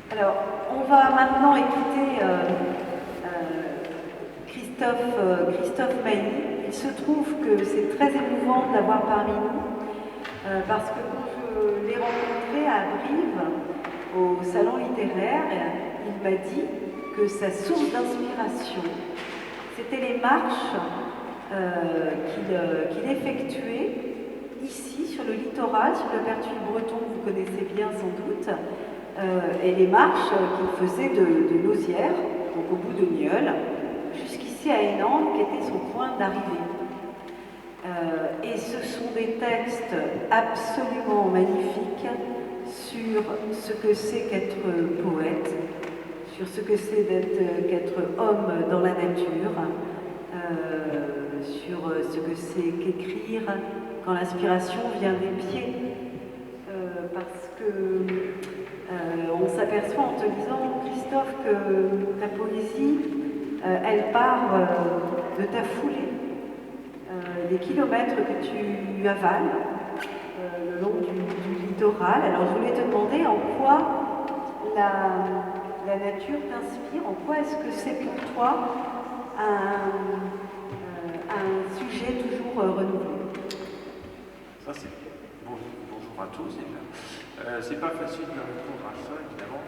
Alors, on va maintenant écouter Christophe Mailly. Il se trouve que c'est très émouvant de l'avoir parmi nous, parce que quand je l'ai rencontré à Brive, au salon littéraire, il m'a dit que sa source d'inspiration, c'était les marches qu'il effectuait ici, sur le littoral, sur le Pertuis breton, que vous connaissez bien sans doute, et les marches qu'il faisait de Lausière, donc au bout de Nieul, jusqu'ici à Hénan, qui était son point d'arrivée. Et ce sont des textes absolument magnifiques sur ce que c'est qu'être poète, sur ce que c'est qu'être homme dans la nature, sur ce que c'est qu'écrire quand l'inspiration vient des pieds. Parce que on s'aperçoit en te lisant, Christophe, que ta poésie, elle part de ta foulée, des kilomètres que tu avales le long du littoral. Alors je voulais te demander en quoi la nature t'inspire, en quoi est-ce que c'est pour toi un sujet toujours renouvelé? Ça, c'est bonjour à tous. C'est pas facile de répondre à ça, évidemment.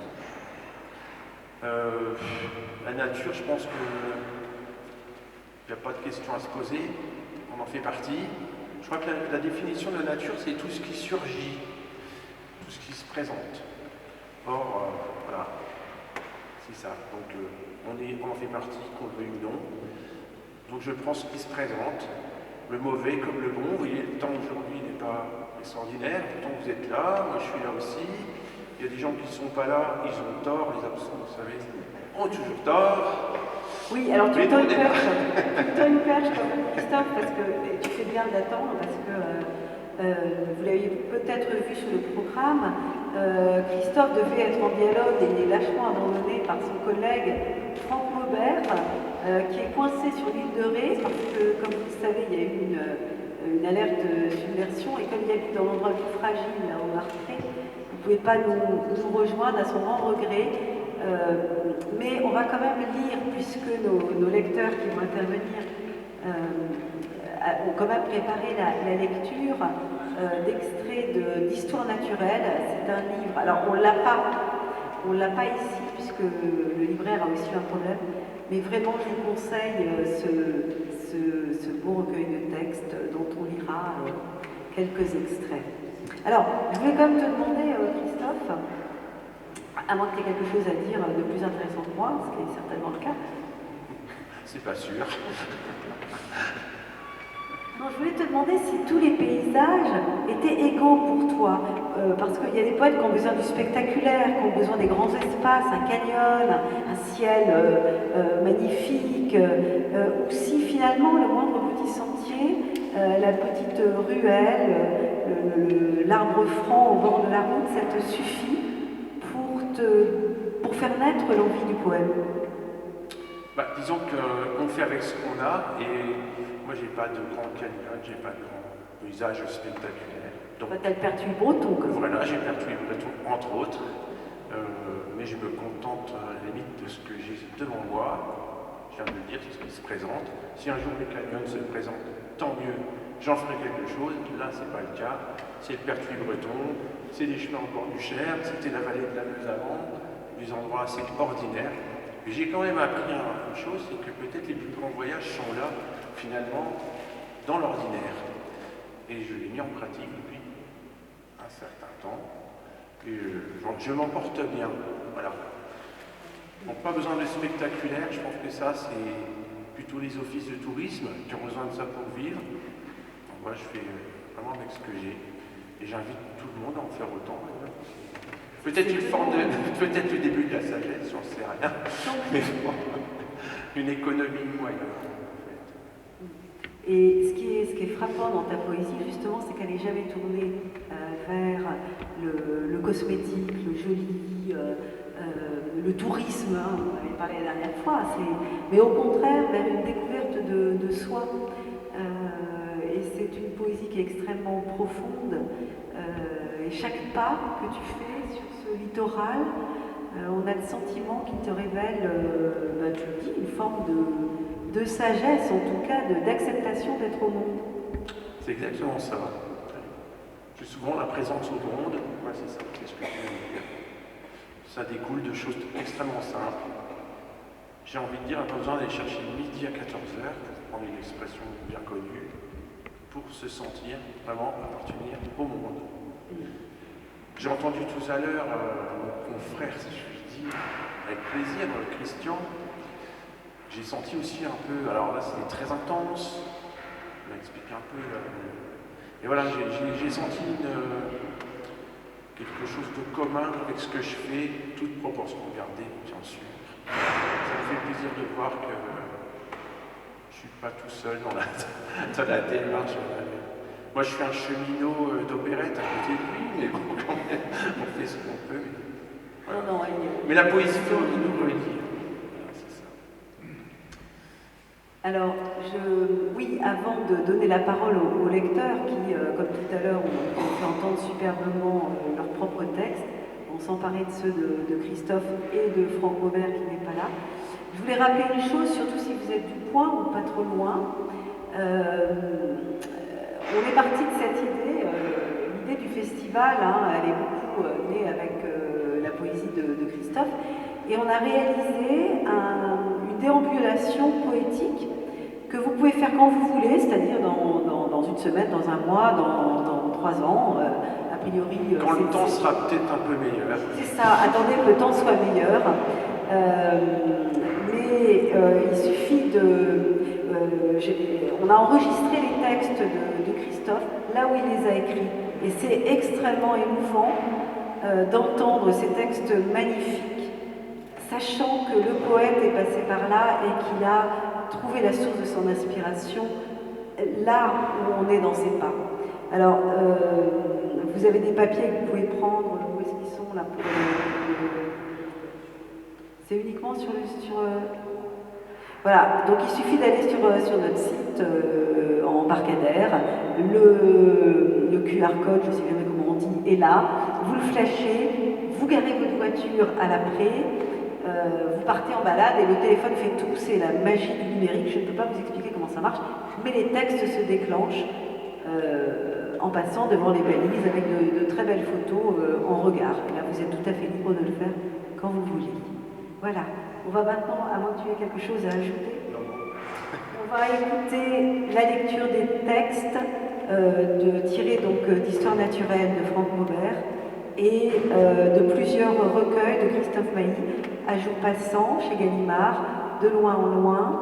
La nature, je pense qu'il n'y a pas de question à se poser. On en fait partie. Je crois que la définition de la nature, c'est tout ce qui surgit, tout ce qui se présente. Or, voilà, c'est ça. Donc, on en fait partie, qu'on le veuille ou non. Donc, je prends ce qui se présente, le mauvais comme le bon. Vous voyez, le temps aujourd'hui n'est pas extraordinaire. Pourtant, vous êtes là, moi je suis là aussi. Il y a des gens qui ne sont pas là, ils ont tort. Les absents, vous savez, ont toujours tort. Oui, alors tu tends une perche quand même, Christophe, parce que tu fais bien d'attendre, parce que vous l'avez peut-être vu sur le programme, Christophe devait être en dialogue et il est lâchement abandonné par son collègue Franck Maubert, qui est coincé sur l'île de Ré, parce que, comme vous le savez, il y a eu une alerte submersion, et comme il habite dans l'endroit le plus fragile, là, au Martret, il ne pouvait pas nous rejoindre à son grand regret. Mais on va quand même lire, puisque nos lecteurs qui vont intervenir ont quand même préparé la lecture d'extraits d'Histoire naturelle. C'est un livre, alors on ne l'a pas ici, puisque le libraire a aussi un problème, mais vraiment je vous conseille ce beau recueil de textes dont on lira quelques extraits. Alors, je voulais quand même te demander, Christophe, à moins que tu aies quelque chose à dire de plus intéressant que moi, ce qui est certainement le cas. C'est pas sûr. Non, je voulais te demander si tous les paysages étaient égaux pour toi, parce qu'il y a des poètes qui ont besoin du spectaculaire, qui ont besoin des grands espaces, un canyon, un ciel magnifique, ou si finalement le moindre petit sentier, la petite ruelle, l'arbre franc au bord de la route, ça te suffit pour faire naître l'envie du poème? Disons qu'on fait avec ce qu'on a, et moi j'ai pas de grand canyon, j'ai pas de grand paysage spectaculaire. Donc, t'as le Pertuis breton, comme voilà, j'ai Pertuis breton, entre autres, mais je me contente à la limite de ce que j'ai devant moi. Je viens de le dire, c'est ce qui se présente. Si un jour les canyons se présentent, tant mieux, j'en ferai quelque chose. Là, c'est pas le cas. C'est le Pertuis breton, c'est des chemins au bord du Cher, c'était la vallée de la Meuse avant, des endroits assez ordinaires. Mais j'ai quand même appris une chose, c'est que peut-être les plus grands voyages sont là, finalement, dans l'ordinaire. Et je l'ai mis en pratique depuis un certain temps. Et je m'en porte bien. Voilà. Donc pas besoin de spectaculaire, je pense que ça, c'est plutôt les offices de tourisme qui ont besoin de ça pour vivre. Donc moi, je fais vraiment avec ce que j'ai. Et j'invite tout le monde à en faire autant. Peut-être peut-être le début de la sagesse, j'en sais rien. Mais bon, une économie moyenne, en fait. Et ce qui est frappant dans ta poésie, justement, c'est qu'elle n'est jamais tournée vers le cosmétique, le joli, le tourisme, hein, on avait parlé la dernière fois, mais au contraire vers une découverte de soi. Et c'est une poésie qui est extrêmement profonde. Et chaque pas que tu fais sur ce littoral on a le sentiment qu'il te révèle, tu le dis, une forme de sagesse, en tout cas, d'acceptation d'être au monde. C'est exactement ça. J'ai souvent la présence au monde, ouais, c'est ça, c'est ce que je veux dire. Ça découle de choses extrêmement simples. J'ai envie de dire, on n'a pas besoin d'aller chercher midi à 14h, pour prendre une expression bien connue, pour se sentir vraiment appartenir au monde. J'ai entendu tout à l'heure mon confrère, si je puis dire, avec plaisir, Christian. J'ai senti aussi un peu, alors là c'était très intense, on m'a expliqué un peu, et voilà, j'ai senti quelque chose de commun avec ce que je fais, toute proportion gardée, bien sûr. Ça me fait plaisir de voir que je ne suis pas tout seul dans la démarche. Moi, je suis un cheminot d'opérette à côté de lui, mais bon, quand même, on fait ce qu'on peut. Voilà. Non, mais la poésie, il nous relie. Voilà, c'est ça. Alors, oui, avant de donner la parole aux lecteurs qui, comme tout à l'heure, ont fait entendre superbement leurs propres textes, on s'emparait de ceux de Christophe et de Franck Robert qui n'est pas là. Je voulais rappeler une chose, surtout si vous êtes du coin ou pas trop loin. On est parti de cette idée, l'idée du festival, elle est beaucoup née avec la poésie de Christophe, et on a réalisé une déambulation poétique que vous pouvez faire quand vous voulez, c'est-à-dire dans une semaine, dans un mois, dans 3 ans, a priori... Quand le temps sera peut-être un peu meilleur. C'est ça, attendez que le temps soit meilleur. Mais il suffit on a enregistré les textes de Christophe là où il les a écrits. Et c'est extrêmement émouvant d'entendre ces textes magnifiques, sachant que le poète est passé par là et qu'il a trouvé la source de son inspiration là où on est dans ses pas. Alors, vous avez des papiers que vous pouvez prendre, où est-ce qu'ils sont là pour C'est uniquement sur Voilà, donc il suffit d'aller sur notre site embarcadère, le QR code, je ne sais jamais comment on dit, est là, vous le flashez, vous garez votre voiture à l'après, vous partez en balade et le téléphone fait tout, c'est la magie du numérique, je ne peux pas vous expliquer comment ça marche, mais les textes se déclenchent en passant devant les balises avec de très belles photos en regard. Et là, vous êtes tout à fait libre de le faire quand vous voulez. Voilà. On va maintenant, à moins que tu aies quelque chose à ajouter, on va écouter la lecture des textes tirés d'Histoire naturelle de Franck Robert et de plusieurs recueils de Christophe Mailly, À jour passant chez Gallimard, De loin en loin,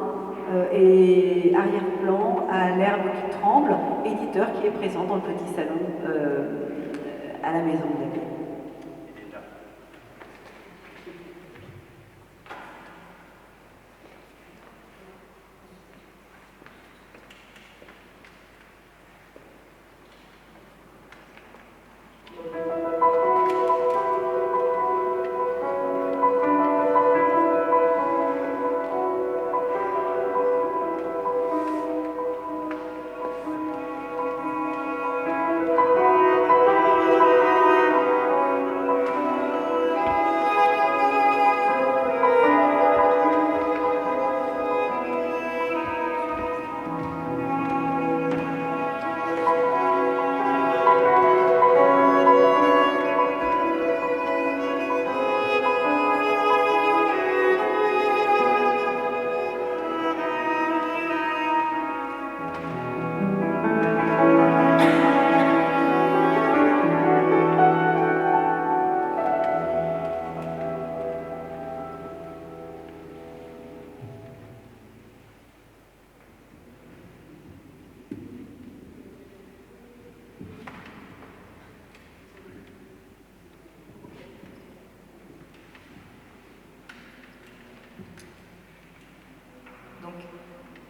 et arrière-plan à l'herbe qui tremble, éditeur qui est présent dans le petit salon à la maison de la paix.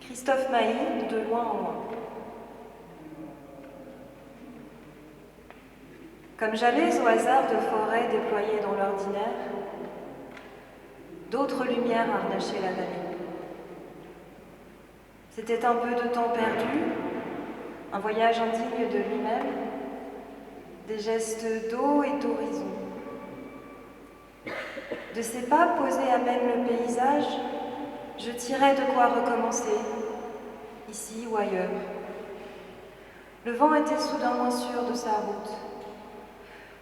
Christophe Mailly, De loin en loin. Comme j'allais au hasard de forêts déployées dans l'ordinaire, d'autres lumières harnachaient la vallée. C'était un peu de temps perdu, un voyage indigne de lui-même, des gestes d'eau et d'horizon. De ses pas posés à même le paysage, je tirais de quoi recommencer, ici ou ailleurs. Le vent était soudain moins sûr de sa route.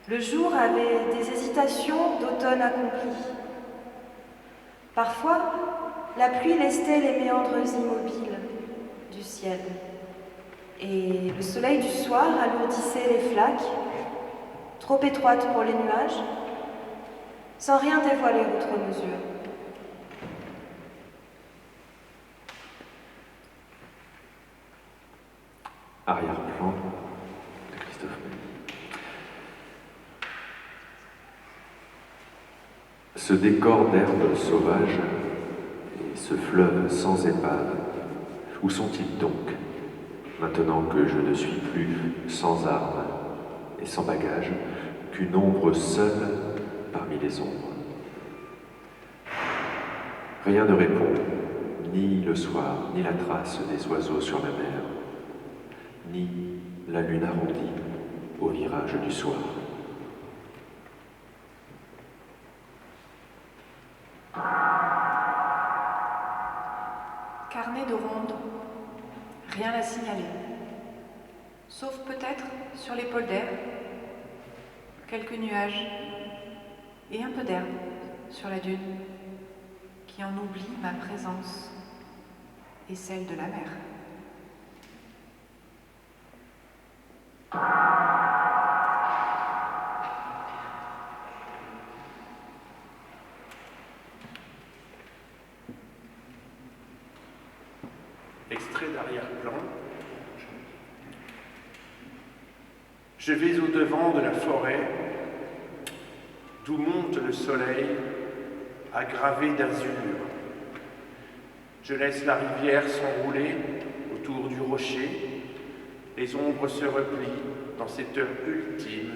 Le jour avait des hésitations d'automne accompli. Parfois, la pluie lestait les méandres immobiles du ciel, et le soleil du soir alourdissait les flaques, trop étroites pour les nuages, sans rien dévoiler outre mesure. Arrière-plan de Christophe Maé. Ce décor d'herbes sauvages et ce fleuve sans épave, où sont-ils donc, maintenant que je ne suis plus sans armes et sans bagages, qu'une ombre seule parmi les ombres? Rien ne répond, ni le soir, ni la trace des oiseaux sur la mer, ni la lune arrondie au virage du soir. Carnet de ronde, rien à signaler, sauf peut-être sur les polders, quelques nuages et un peu d'herbe sur la dune qui en oublie ma présence et celle de la mer. Extrait d'arrière-plan. Je vais au-devant de la forêt, d'où monte le soleil, aggravé d'azur. Je laisse la rivière s'enrouler autour du rocher. Les ombres se replient dans cette heure ultime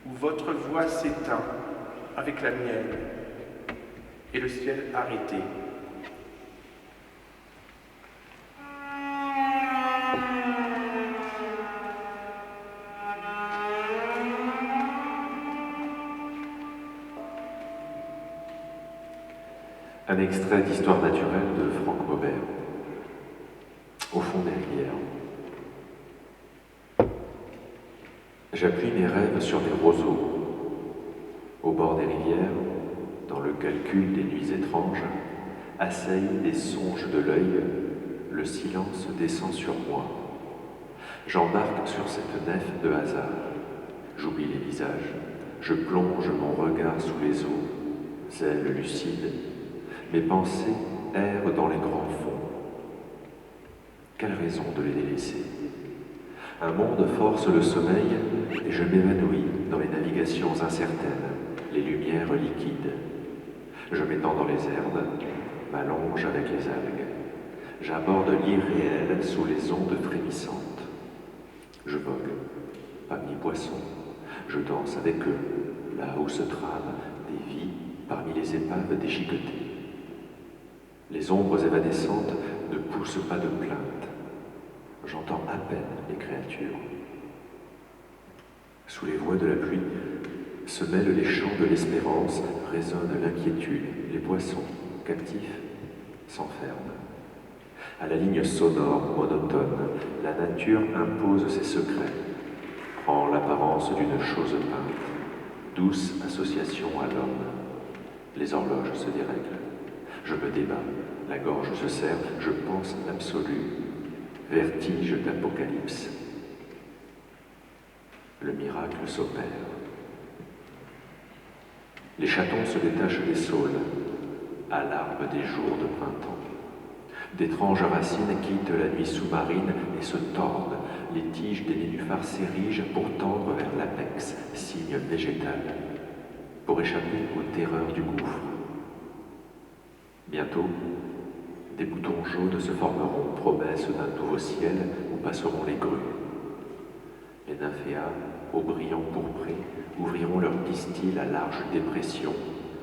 où votre voix s'éteint avec la mienne et le ciel arrêté. Un extrait d'Histoire naturelle de Franck Maubert. Au fond des rivières. J'appuie mes rêves sur des roseaux. Au bord des rivières, dans le calcul des nuits étranges, assaillent des songes de l'œil, le silence descend sur moi. J'embarque sur cette nef de hasard. J'oublie les visages. Je plonge mon regard sous les eaux, zèle lucide. Mes pensées errent dans les grands fonds. Quelle raison de les délaisser? Un monde force le sommeil et je m'évanouis dans les navigations incertaines, les lumières liquides. Je m'étends dans les herbes, m'allonge avec les algues. J'aborde l'irréel sous les ondes frémissantes. Je vogue parmi les poissons. Je danse avec eux, là où se trament des vies parmi les épaves déchiquetées. Les ombres évanescentes ne poussent pas de plainte. J'entends à peine les créatures. Sous les voix de la pluie se mêlent les chants de l'espérance, résonne l'inquiétude. Les poissons, captifs, s'enferment. À la ligne sonore, monotone, la nature impose ses secrets, prend l'apparence d'une chose peinte, douce association à l'homme. Les horloges se dérèglent. Je me débats, la gorge se serre, je pense l'absolu, vertige d'apocalypse. Le miracle s'opère. Les chatons se détachent des saules, à l'arbre des jours de printemps. D'étranges racines quittent la nuit sous-marine et se tordent. Les tiges des nénuphars s'érigent pour tendre vers l'apex, signe végétal, pour échapper aux terreurs du gouffre. Bientôt, des boutons jaunes se formeront, promesse d'un nouveau ciel où passeront les grues. Les nymphéas, aux brillants pourprés, ouvriront leurs pistils à large dépression,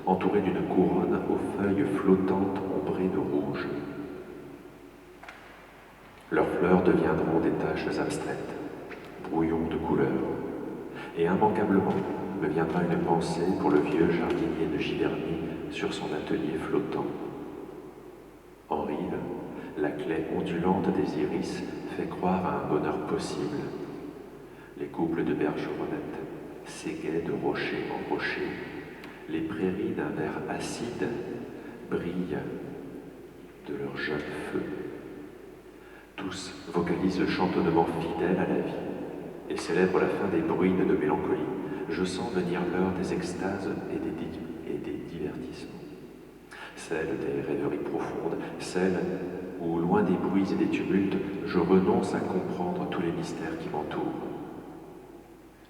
entourés d'une couronne aux feuilles flottantes ombrées de rouge. Leurs fleurs deviendront des taches abstraites, brouillons de couleurs, et immanquablement, me viendra une pensée pour le vieux jardinier de Giverny sur son atelier flottant. En rive, la claie ondulante des iris fait croire à un bonheur possible. Les couples de bergeronnettes s'égaient de rocher en rocher. Les prairies d'un vert acide brillent de leur jeune feu. Tous vocalisent le chantonnement fidèle à la vie et célèbrent la fin des bruines de mélancolie. Je sens venir l'heure des extases et des divertissements. Celle des rêveries profondes, celle où, loin des bruits et des tumultes, je renonce à comprendre tous les mystères qui m'entourent.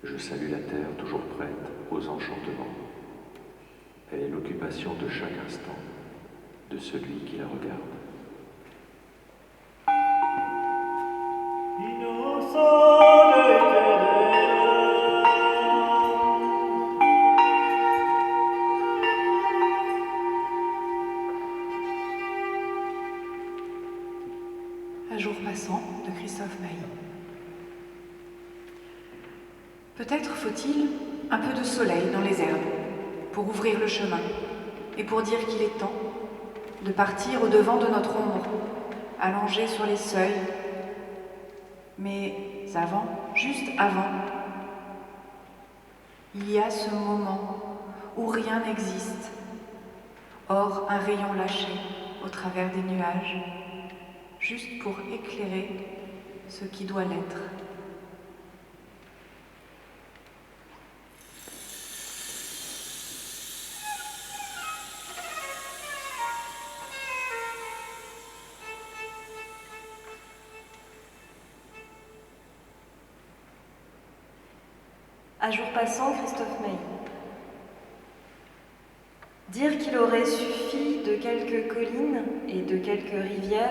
Je salue la terre toujours prête aux enchantements. Elle est l'occupation de chaque instant de celui qui la regarde. Un jour passant de Christophe Maé. Peut-être faut-il un peu de soleil dans les herbes pour ouvrir le chemin et pour dire qu'il est temps de partir au-devant de notre ombre, allongée sur les seuils. Mais avant, juste avant, il y a ce moment où rien n'existe, hors un rayon lâché au travers des nuages, juste pour éclairer ce qui doit l'être. À jour passant, Christophe Maé. Dire qu'il aurait suffi de quelques collines et de quelques rivières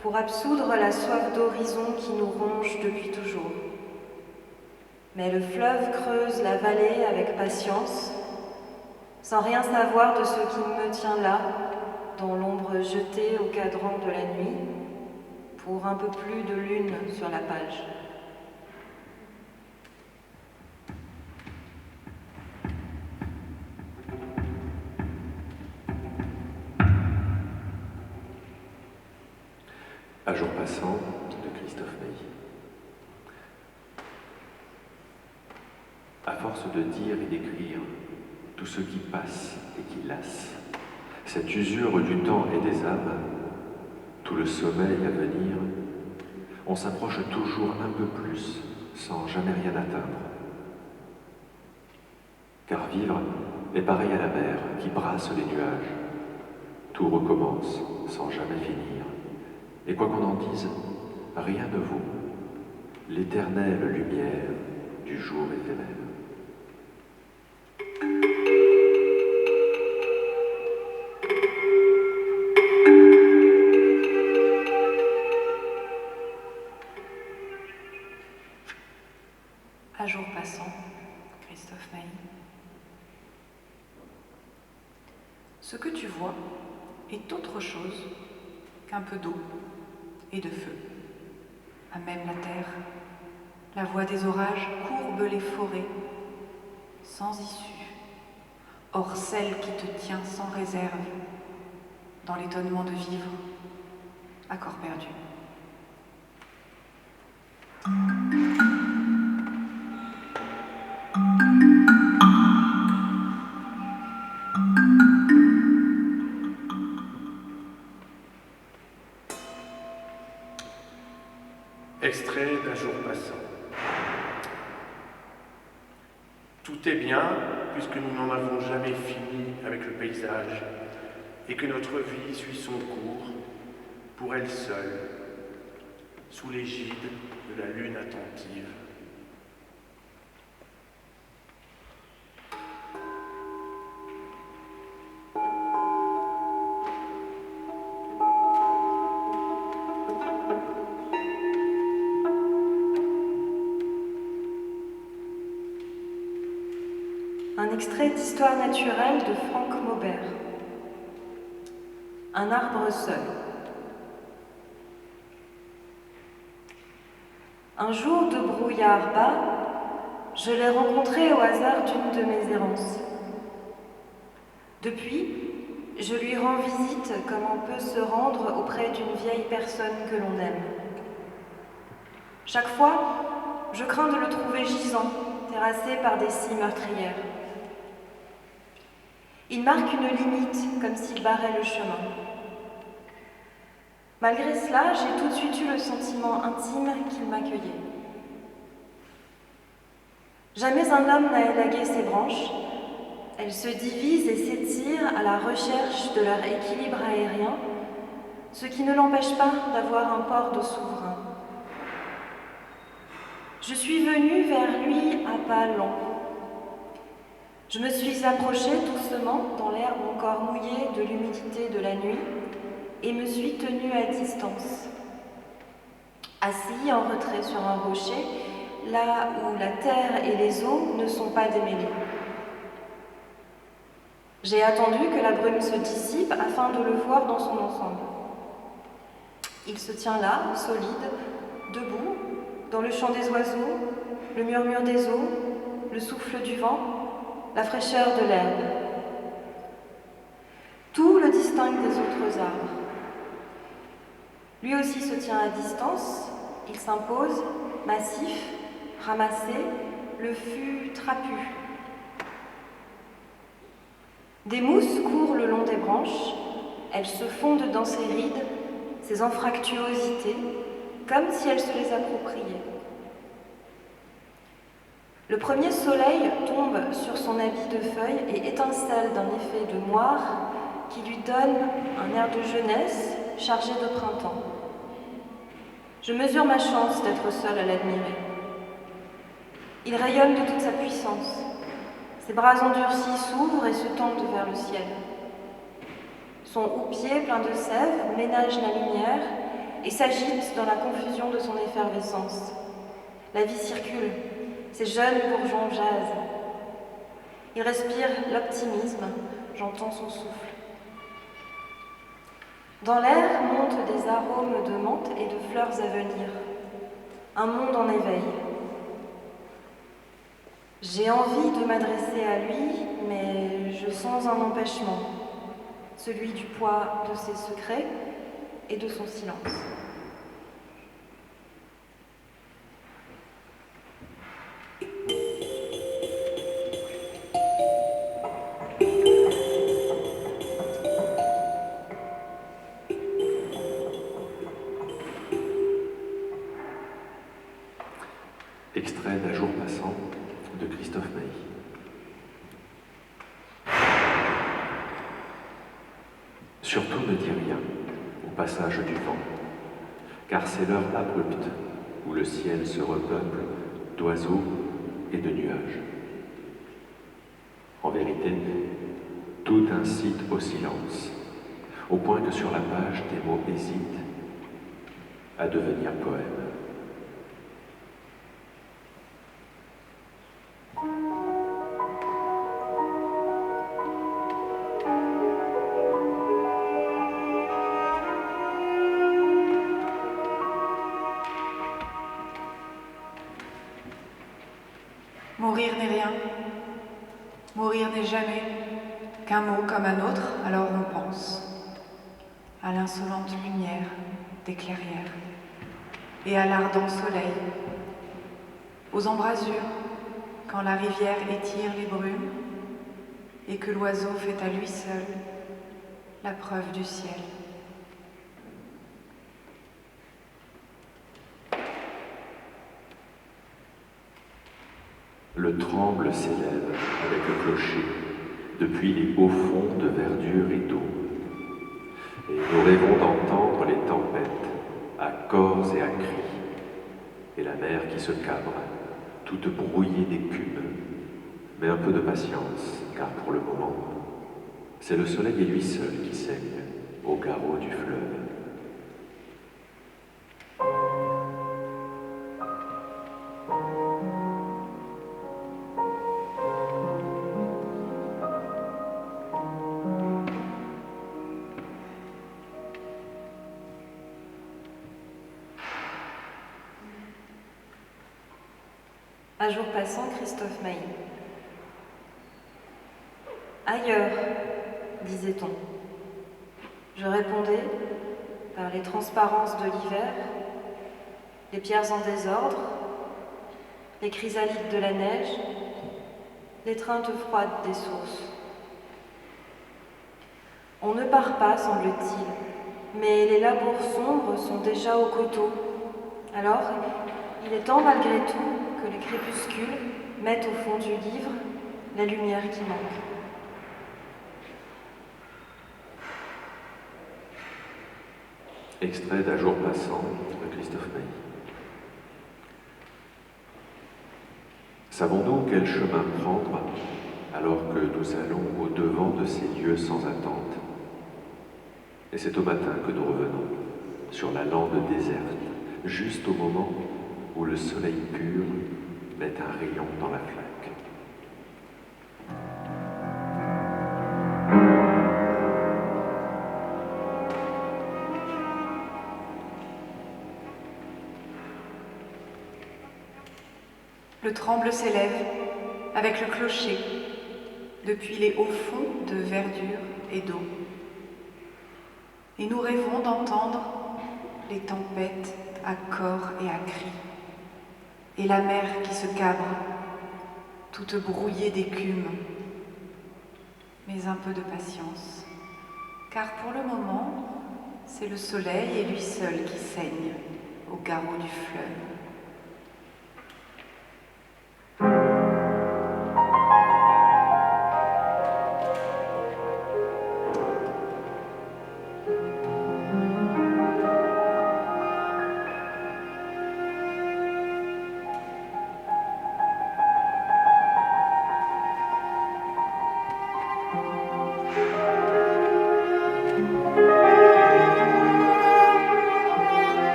pour absoudre la soif d'horizon qui nous ronge depuis toujours. Mais le fleuve creuse la vallée avec patience, sans rien savoir de ce qui me tient là, dans l'ombre jetée au cadran de la nuit, pour un peu plus de lune sur la page. À jour passant de Christophe Maé. À force de dire et d'écrire tout ce qui passe et qui lasse, cette usure du temps et des âmes, tout le sommeil à venir, on s'approche toujours un peu plus sans jamais rien atteindre. Car vivre est pareil à la mer qui brasse les nuages. Tout recommence sans jamais finir. Et quoi qu'on en dise, rien ne vaut l'éternelle lumière du jour éphémère. À jour passant, Christophe Maé. Ce que tu vois est autre chose qu'un peu d'eau et de feu. À même la terre, la voix des orages courbe les forêts, sans issue, hors celle qui te tient sans réserve, dans l'étonnement de vivre, à corps perdu. Extrait d'un jour passant. Tout est bien, puisque nous n'en avons jamais fini avec le paysage, et que notre vie suit son cours, pour elle seule, sous l'égide de la lune attentive. Un extrait d'Histoire naturelle de Franck Maubert. Un arbre seul. Un jour de brouillard bas, Je l'ai rencontré au hasard d'une de mes errances. Depuis, je lui rends visite comme on peut se rendre auprès d'une vieille personne que l'on aime. Chaque fois, je crains de le trouver gisant, terrassé par des scies meurtrières. Il marque une limite, comme s'il barrait le chemin. Malgré cela, j'ai tout de suite eu le sentiment intime qu'il m'accueillait. Jamais un homme n'a élagué ses branches. Elles se divisent et s'étirent à la recherche de leur équilibre aérien, ce qui ne l'empêche pas d'avoir un port de souverain. Je suis venue vers lui à pas lents. Je me suis approchée doucement dans l'herbe encore mouillée de l'humidité de la nuit et me suis tenue à distance. Assis en retrait sur un rocher, là où la terre et les eaux ne sont pas démêlées. J'ai attendu que la brume se dissipe afin de le voir dans son ensemble. Il se tient là, solide, debout, dans le chant des oiseaux, le murmure des eaux, le souffle du vent, la fraîcheur de l'herbe. Tout le distingue des autres arbres. Lui aussi se tient à distance, il s'impose, massif, ramassé, le fût trapu. Des mousses courent le long des branches, elles se fondent dans ses rides, ses anfractuosités, comme si elles se les appropriaient. Le premier soleil tombe sur son habit de feuilles et étincelle d'un effet de moire qui lui donne un air de jeunesse chargé de printemps. Je mesure ma chance d'être seule à l'admirer. Il rayonne de toute sa puissance. Ses bras endurcis s'ouvrent et se tendent vers le ciel. Son houppier plein de sève ménage la lumière et s'agite dans la confusion de son effervescence. La vie circule, ces jeunes bourgeons jasent. Il respire l'optimisme, j'entends son souffle. Dans l'air montent des arômes de menthe et de fleurs à venir. Un monde en éveil. J'ai envie de m'adresser à lui, mais je sens un empêchement, celui du poids de ses secrets et de son silence. Extrait d'Un jour passant de Christophe Maé. Surtout ne dis rien au passage du vent, car c'est l'heure abrupte où le ciel se repeuple d'oiseaux et de nuages. En vérité, tout incite au silence, au point que sur la page tes mots hésitent à devenir poèmes. Mourir n'est rien. Mourir n'est jamais qu'un mot comme un autre, alors on pense à l'insolente lumière des clairières et à l'ardent soleil, aux embrasures quand la rivière étire les brumes et que l'oiseau fait à lui seul la preuve du ciel. Le tremble s'élève avec le clocher depuis les hauts fonds de verdure et d'eau. Et nous rêvons d'entendre les tempêtes à corps et à cris, et la mer qui se cabre, toute brouillée d'écume. Mais un peu de patience, car pour le moment, c'est le soleil et lui seul qui saigne au garrot du fleuve. À jour passant, Christophe Maé. Ailleurs, disait-on. Je répondais, par les transparences de l'hiver, les pierres en désordre, les chrysalides de la neige, l'étreinte froide des sources. On ne part pas, semble-t-il, mais les labours sombres sont déjà au coteau. Alors, il est temps malgré tout que les crépuscules mettent au fond du livre la lumière qui manque. Extrait d'Un jour passant de Christophe Maé. Savons-nous quel chemin prendre alors que nous allons au-devant de ces lieux sans attente? Et c'est au matin que nous revenons, sur la lande déserte, juste au moment où le soleil pur met un rayon dans la flaque. Le tremble s'élève avec le clocher depuis les hauts fonds de verdure et d'eau. Et nous rêvons d'entendre les tempêtes à corps et à cris, et la mer qui se cabre, toute brouillée d'écume. Mais un peu de patience, car pour le moment, c'est le soleil et lui seul qui saigne au garrot du fleuve.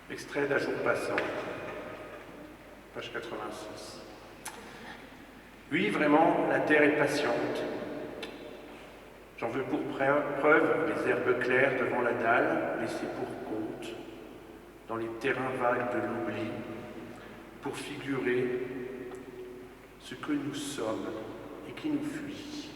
Extrait d'Un jour passant, page 86. Oui, vraiment, la terre est patiente. J'en veux pour preuve les herbes claires devant la dalle, laissées pour compte, dans les terrains vagues de l'oubli, pour figurer ce que nous sommes et qui nous fuit.